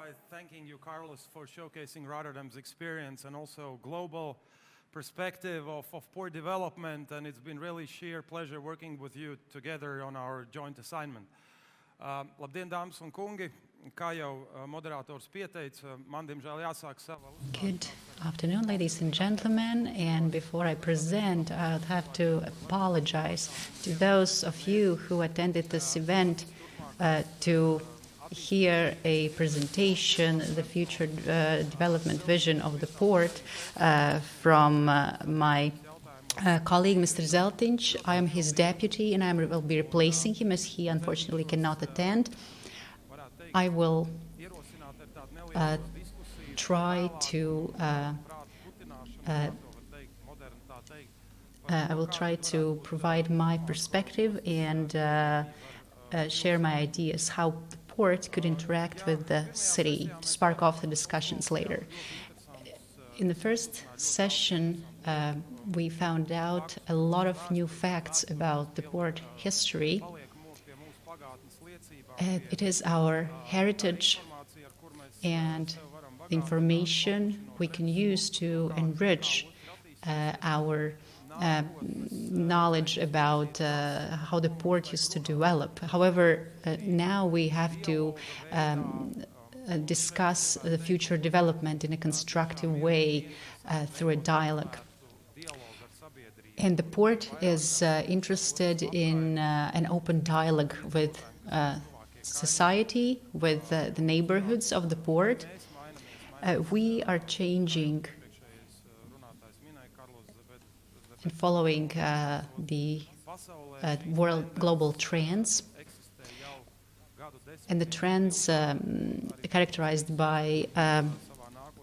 by thanking you, Carlos, for showcasing Rotterdam's experience and also global perspective of port development, and it's been really sheer pleasure working with you together on our joint assignment. Labdien, dāmas un kungi! Kā jau moderators pieteica, man diemžēl jāsāk sava uzstāšanās. Good afternoon, ladies and gentlemen. And before I present, I'll have to apologize to those of you who attended this event to hear a presentation, the future development vision of the port from my colleague, Mr. Zeltiņš. I am his deputy, and I will be replacing him as he unfortunately cannot attend. I will try to provide my perspective and share my ideas how the port could interact with the city to spark off the discussions later. In the first session, we found out a lot of new facts about the port history. It is our heritage and the information we can use to enrich our knowledge about how the port used to develop. However, now we have to discuss the future development in a constructive way through a dialogue. And the port is interested in an open dialogue with society, with the neighborhoods of the port. We are changing and following the world global trends. And the trends characterized by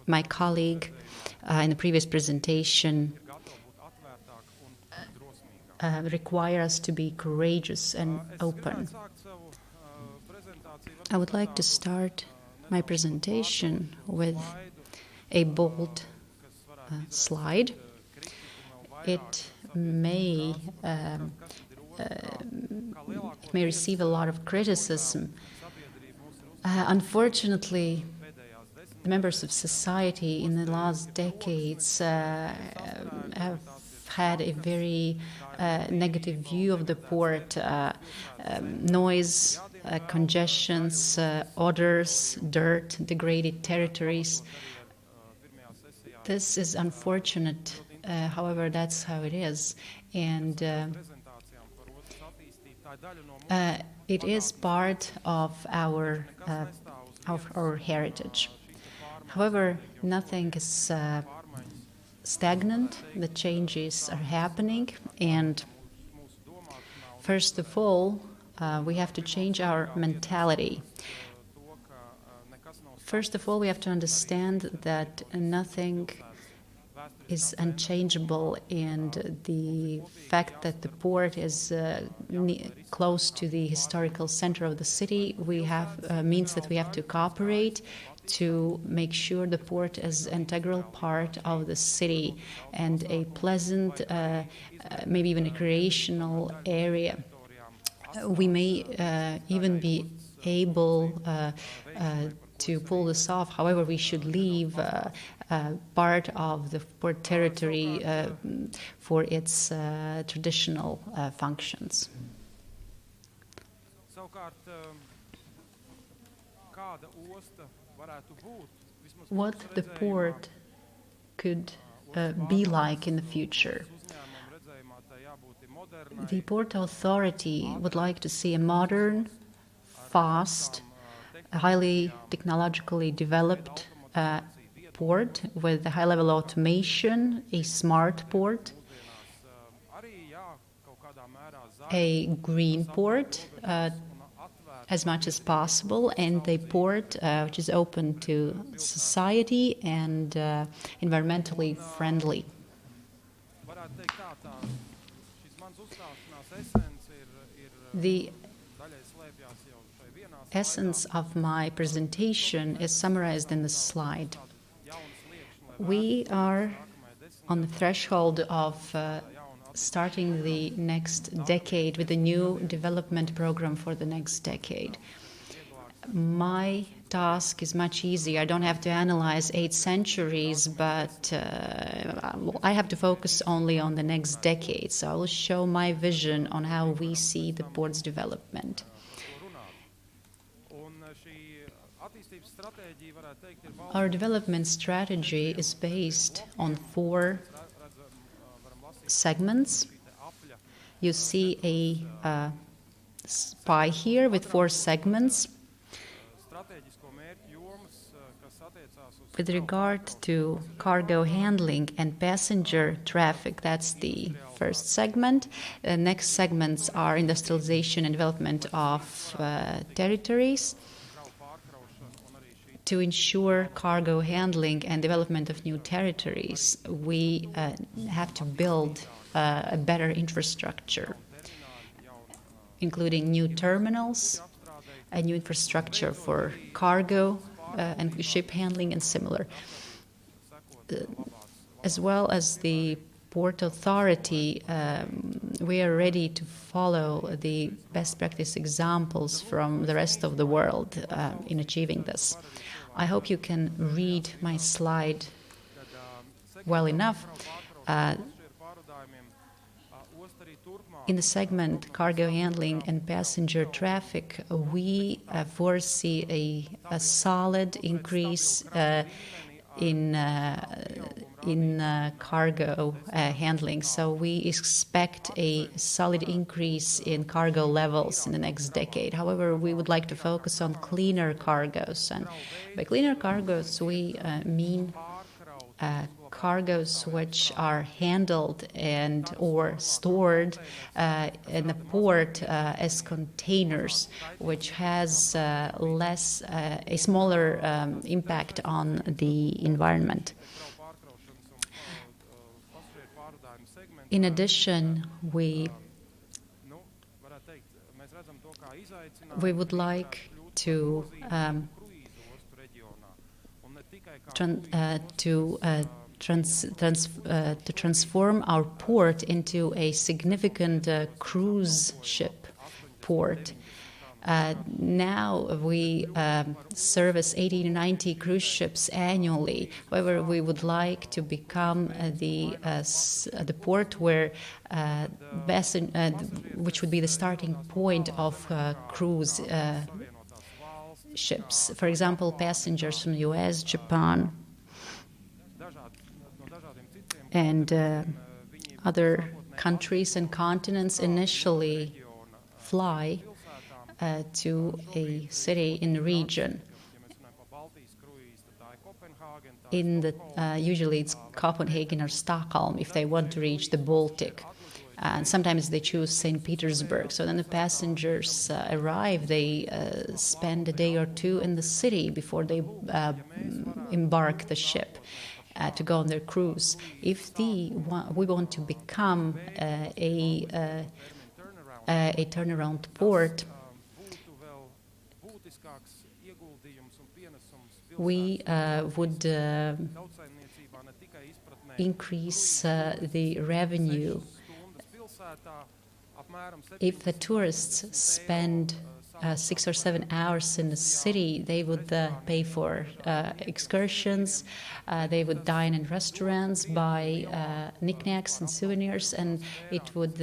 my colleague in the previous presentation require us to be courageous and open. I would like to start my presentation with a bold slide. It may receive a lot of criticism. Unfortunately, the members of society in the last decades have had a very negative view of the port. Noise, congestions, odors, dirt, degraded territories. This is unfortunate. However, that's how it is. And it is part of our heritage. However, nothing is stagnant. The changes are happening. And first of all, we have to change our mentality. First of all, we have to understand that nothing is unchangeable, and the fact that the port is close to the historical center of the city, means that we have to cooperate to make sure the port is an integral part of the city and a pleasant, maybe even a recreational area. We may even be able to pull this off. However, we should leave part of the port territory for its traditional functions. What the port could be like in the future. The Port Authority would like to see a modern, fast, highly technologically developed port with a high-level automation, a smart port, a green port as much as possible, and a port which is open to society and environmentally friendly. The essence of my presentation is summarized in this slide. We are on the threshold of starting the next decade with a new development program for the next decade. My task is much easier. I don't have to analyze 8 centuries, but I have to focus only on the next decade. So I will show my vision on how we see the port's development. Our development strategy is based on 4 segments. You see a pie here with 4 segments. With regard to cargo handling and passenger traffic, that's the first segment. The next segments are industrialization and development of territories. To ensure cargo handling and development of new territories, we have to build a better infrastructure, including new terminals, a new infrastructure for cargo and ship handling and similar. As well as the Port Authority, we are ready to follow the best practice examples from the rest of the world in achieving this. I hope you can read my slide well enough. In the segment cargo handling and passenger traffic, we foresee a solid increase in cargo handling. So we expect a solid increase in cargo levels in the next decade. However, we would like to focus on cleaner cargoes. And by cleaner cargoes, we mean cargoes which are handled and or stored in the port as containers, which has a smaller impact on the environment. In addition, we would like to transform our port into a significant cruise ship port. Now we service 80 to 90 cruise ships annually. However, we would like to become the port where which would be the starting point of cruise ships. For example, passengers from the US, Japan, and other countries and continents initially fly to a city in the region. Usually it's Copenhagen or Stockholm if they want to reach the Baltic. And sometimes they choose St. Petersburg. So then the passengers arrive, they spend a day or 2 in the city before they embark the ship to go on their cruise. If we want to become a turnaround port, we would increase the revenue. If the tourists spend 6 or 7 hours in the city, they would pay for excursions, they would dine in restaurants, buy knickknacks and souvenirs, and it would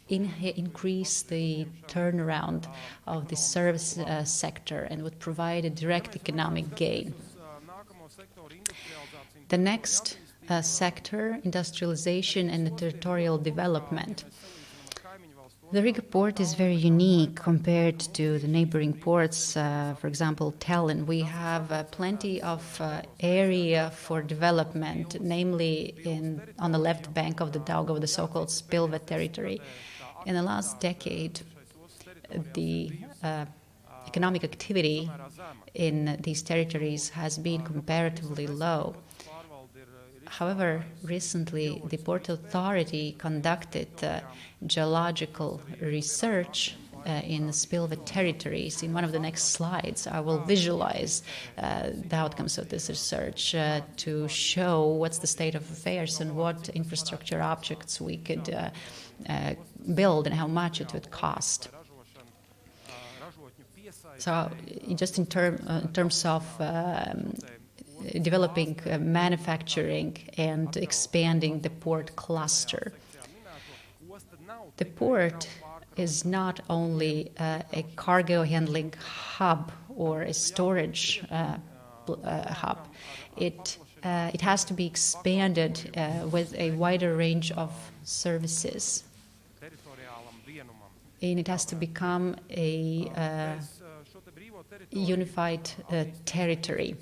increase the turnaround of the service sector and would provide a direct economic gain. The next sector, industrialization and territorial development. The Riga port is very unique compared to the neighboring ports, for example, Tallinn. We have plenty of area for development, namely on the left bank of the Daugava, the so-called Spilve territory. In the last decade, the economic activity in these territories has been comparatively low. However, recently the Port Authority conducted geological research in the Spilve territories. In one of the next slides, I will visualize the outcomes of this research to show what's the state of affairs and what infrastructure objects we could build and how much it would cost. So just in terms of developing manufacturing and expanding the port cluster. The port is not only a cargo handling hub or a storage hub. It has to be expanded with a wider range of services. And it has to become a unified territory.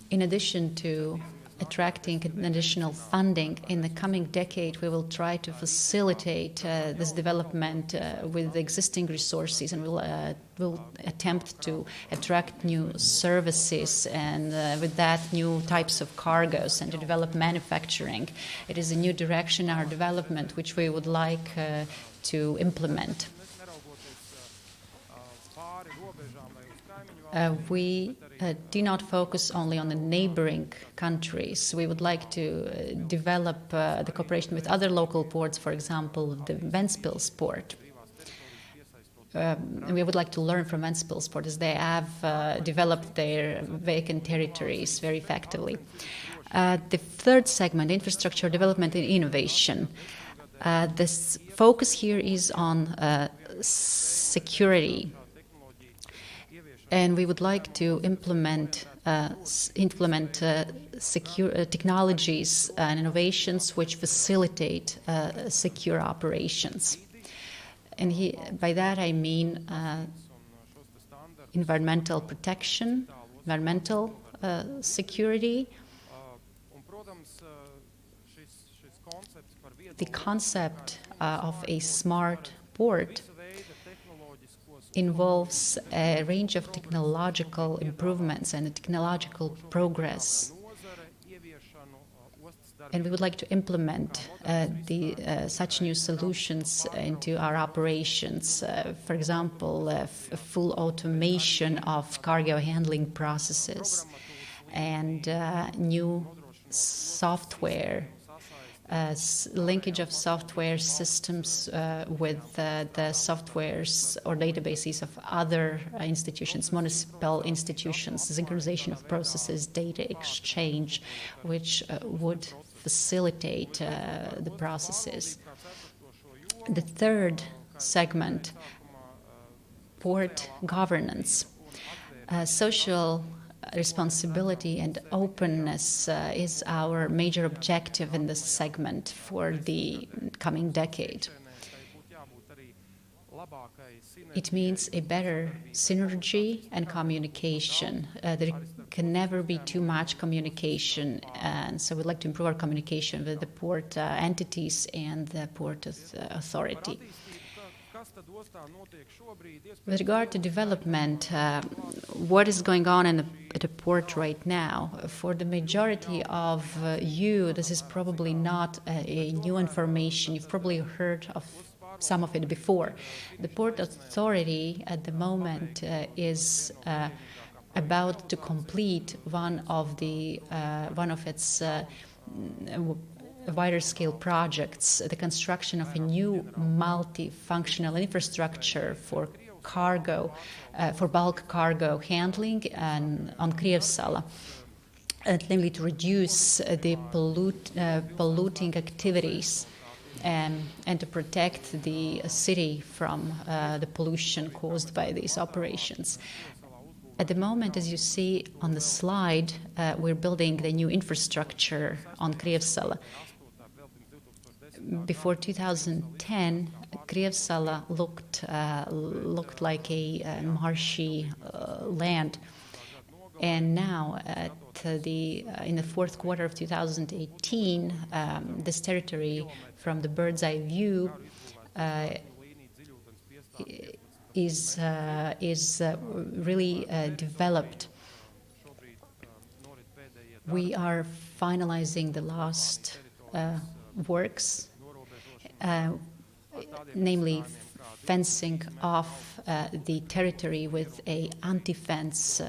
In addition to attracting additional funding in the coming decade, we will try to facilitate this development with existing resources, and we'll attempt to attract new services and with that new types of cargoes and to develop manufacturing. It is a new direction in our development which we would like to implement. We do not focus only on the neighboring countries. We would like to develop the cooperation with other local ports, for example, the Ventspils port. We would like to learn from Ventspils port as they have developed their vacant territories very effectively. The third segment, infrastructure development and innovation. This focus here is on security. And we would like to implement technologies and innovations which facilitate secure operations. And by that I mean environmental protection, environmental security. The concept of a smart port involves a range of technological improvements and technological progress. And we would like to implement such new solutions into our operations. For example, full automation of cargo handling processes and new software. Linkage of software systems with the softwares or databases of other institutions, municipal institutions, synchronization of processes, data exchange, which would facilitate the processes. The third segment, port governance. Social responsibility and openness is our major objective in this segment for the coming decade. It means a better synergy and communication. There can never be too much communication, and so we'd like to improve our communication with the port entities and the port authority. With regard to development, what is going on at the port right now? For the majority of you, this is probably not a new information. You've probably heard of some of it before. The Port Authority at the moment is about to complete one of its wider scale projects, the construction of a new multifunctional infrastructure for cargo, for bulk cargo handling and on Krievsala, namely to reduce the polluting activities and to protect the city from the pollution caused by these operations. At the moment, as you see on the slide, we're building the new infrastructure on Krievsala. Before 2010, Krievsala looked like a marshy land, and now in the fourth quarter of 2018, this territory, from the bird's eye view, is really developed. We are finalizing the last works, namely fencing off the territory with a anti-dust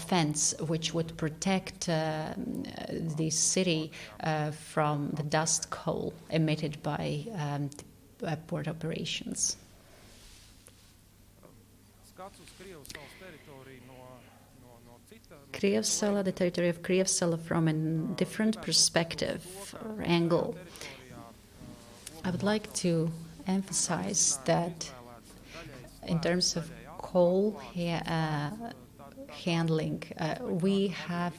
fence, which would protect the city from the dust coal emitted by port operations. Krievsala, the territory of Krievsala from a different perspective or angle. I would like to emphasize that in terms of coal handling, we have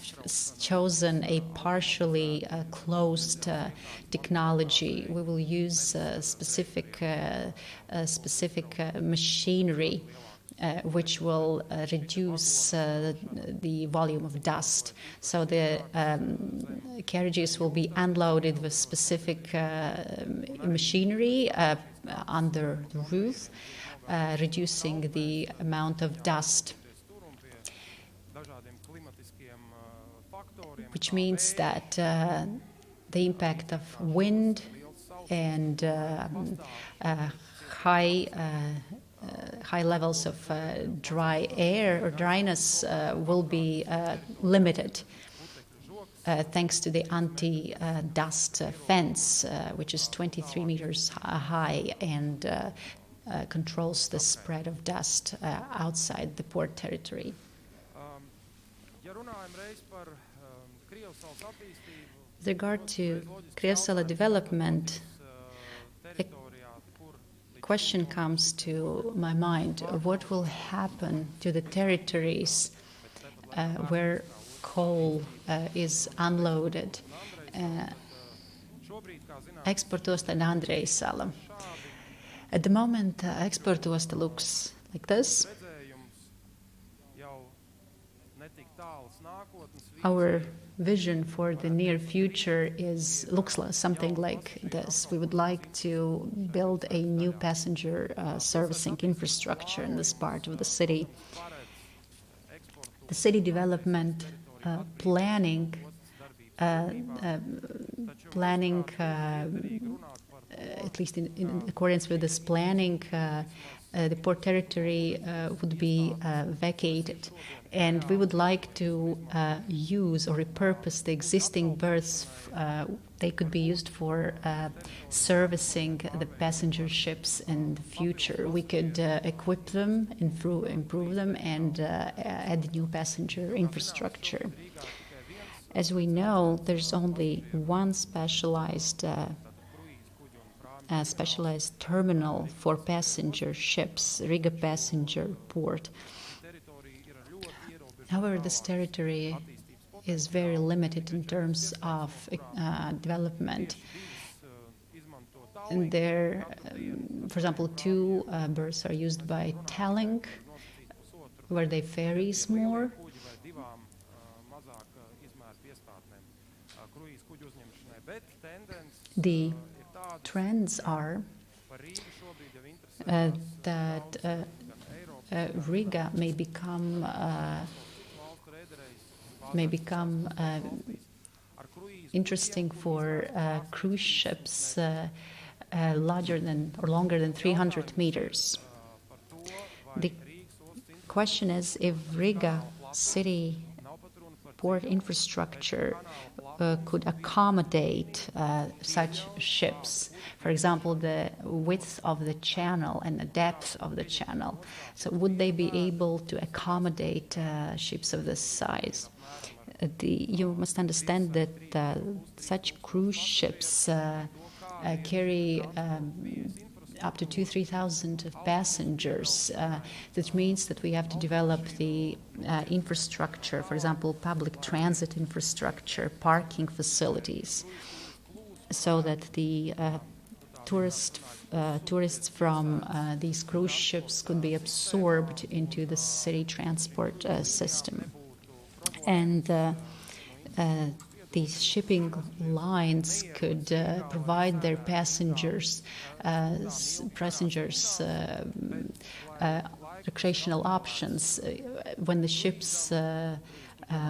chosen a partially closed technology. We will use specific machinery which will reduce the volume of dust. So the carriages will be unloaded with specific machinery under the roof, reducing the amount of dust. Which means that the impact of wind and high levels of dry air or dryness will be limited thanks to the anti-dust fence, which is 23 meters high and controls the spread of dust outside the port territory. With regard to Krievsala development, the question comes to my mind: what will happen to the territories where coal is unloaded? Eksportosta and Andrejsala. At the moment, Eksportosta looks like this. Our vision for the near future looks like something like this. We would like to build a new passenger servicing infrastructure in this part of the city. The city development planning, at least in accordance with this planning, the port territory would be vacated. And we would like to use or repurpose the existing berths. They could be used for servicing the passenger ships in the future. We could equip them, improve them, and add new passenger infrastructure. As we know, there's only one specialized terminal for passenger ships, Riga passenger port. However, this territory is very limited in terms of development. And there, for example, two berths are used by Tallink, where they ferries more. The trends are that Riga may become interesting for cruise ships larger than or longer than 300 meters. The question is if Riga city port infrastructure could accommodate such ships. For example, the width of the channel and the depth of the channel. So would they be able to accommodate ships of this size? You must understand that such cruise ships carry up to 2,000-3,000 passengers. That means that we have to develop the infrastructure, for example, public transit infrastructure, parking facilities, so that the tourists from these cruise ships could be absorbed into the city transport system. And these shipping lines could provide their passengers recreational options. When the ships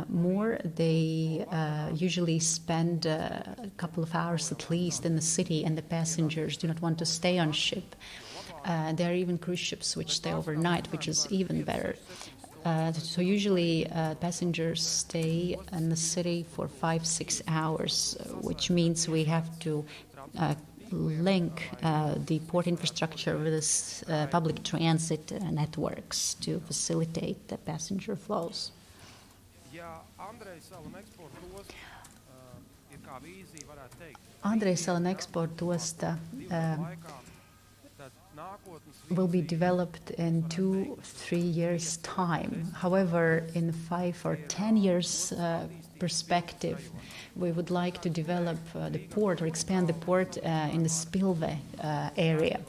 moor, they usually spend a couple of hours at least in the city, and the passengers do not want to stay on ship. There are even cruise ships which stay overnight, which is even better. So usually passengers stay in the city for 5-6 hours, which means we have to link the port infrastructure with this public transit networks to facilitate the passenger flows. Ja Andreja Salem eksporta osta ir kā vīzija, varētu teikt, Andreja Salem export osta laikā, tad nākotnes will be developed in 2-3 years' time. However, in 5 or 10 years perspective, we would like to develop the port or expand the port in the spillway area.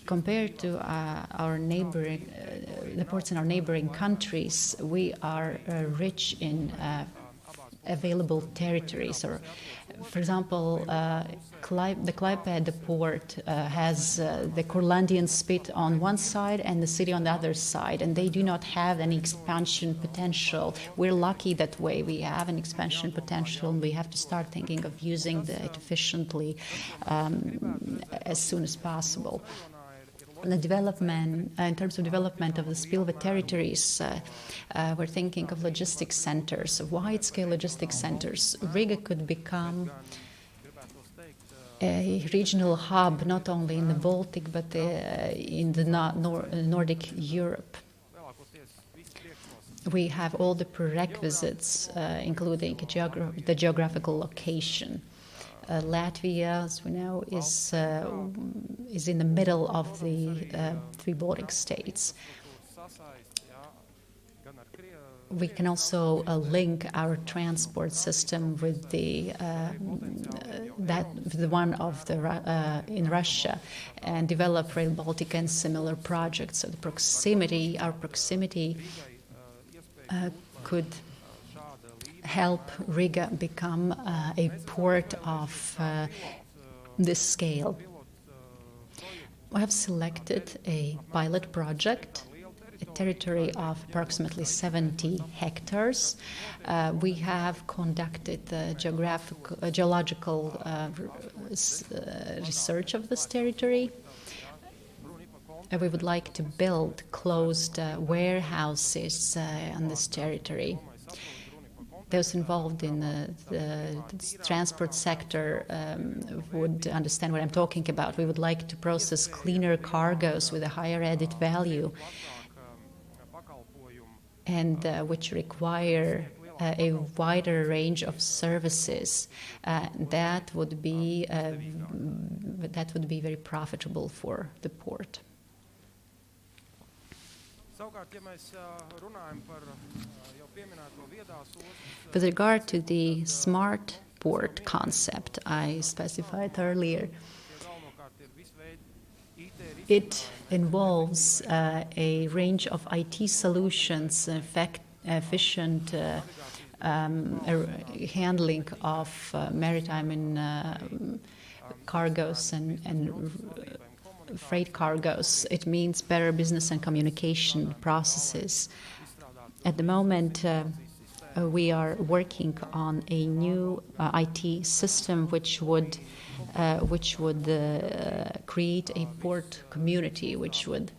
Compared to our neighboring, the ports in our neighboring countries, we are rich in available territories. Or, for example, the Klaipėda port has the Kurlandian Spit on one side and the city on the other side, and they do not have any expansion potential. We're lucky that way. We have an expansion potential, and we have to start thinking of using it efficiently as soon as possible. The development, in terms of development of the spillway territories, we're thinking of logistics centers, wide-scale logistics centers. Riga could become a regional hub, not only in the Baltic, but in the Nordic Europe. We have all the prerequisites, including the geographical location. Latvia, as we know, is in the middle of the 3 Baltic states. We can also link our transport system with the one of the in Russia, and develop Rail Baltica and similar projects. So the proximity, our proximity, could help Riga become a port of this scale. We have selected a pilot project, a territory of approximately 70 hectares. We have conducted the geological research of this territory. We would like to build closed warehouses on this territory. Those involved in the transport sector would understand what I'm talking about. We would like to process cleaner cargoes with a higher added value, and which require a wider range of services. That would be very profitable for the port. With regard to the smart port concept I specified earlier, it involves a range of IT solutions, efficient handling of maritime and cargoes and freight cargoes. It means better business and communication processes. At the moment, we are working on a new IT system which would create a port community, which would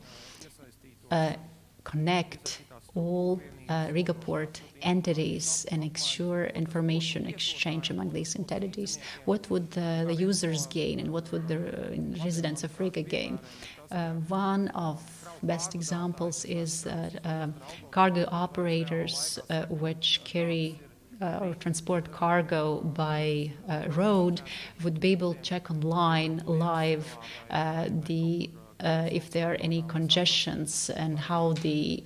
connect all Riga port entities and ensure information exchange among these entities. What would the users gain, and what would the residents of Riga gain? One of best examples is that cargo operators which carry or transport cargo by road would be able to check online live if there are any congestions and how the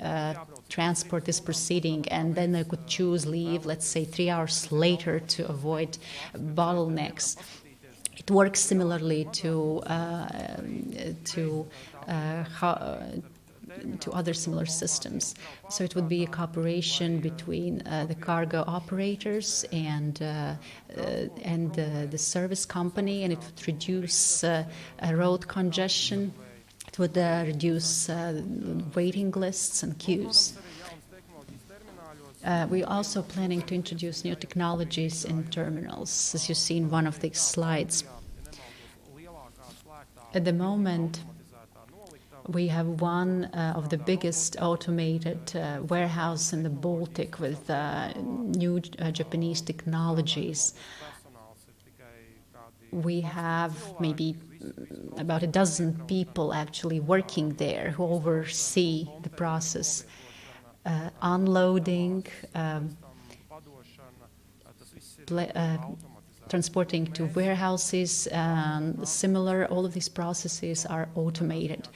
transport is proceeding, and then they could choose leave, let's say 3 hours later, to avoid bottlenecks. It works similarly to other similar systems. So it would be a cooperation between the cargo operators and the service company, and it would reduce road congestion. It would reduce waiting lists and queues. We're also planning to introduce new technologies in terminals, as you see in one of the slides. At the moment, we have one of the biggest automated warehouse in the Baltic with new Japanese technologies. We have maybe about a dozen people actually working there who oversee the process. Unloading, transporting to warehouses, and similar, all of these processes are automated.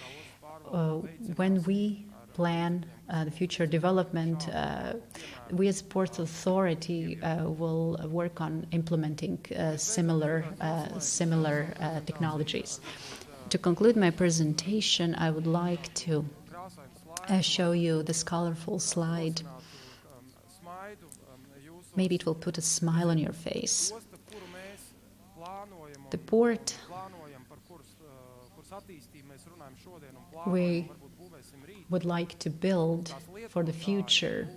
When we plan the future development, we as Port Authority will work on implementing similar technologies. To conclude my presentation, I would like to show you this colorful slide. Maybe it will put a smile on your face. The port we would like to build for the future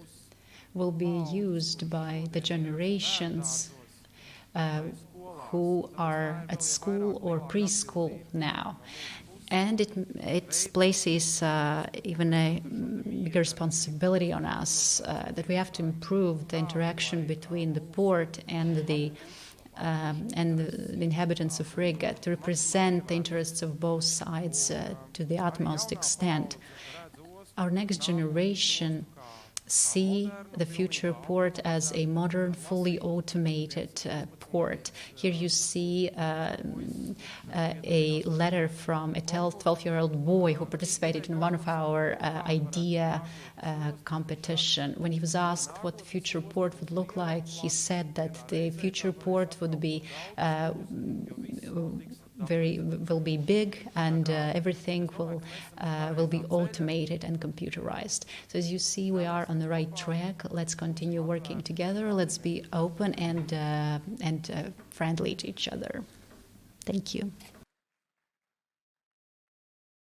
will be used by the generations who are at school or preschool now. And it places even a bigger responsibility on us that we have to improve the interaction between the port and the inhabitants of Riga, to represent the interests of both sides to the utmost extent. Our next generation see the future port as a modern, fully automated port. Here you see a letter from a 12-year-old boy who participated in one of our idea competition. When he was asked what the future port would look like, he said that the future port would be will be big, and everything will be automated and computerized. So as you see, we are on the right track. Let's continue working together. Let's be open and friendly to each other. Thank you.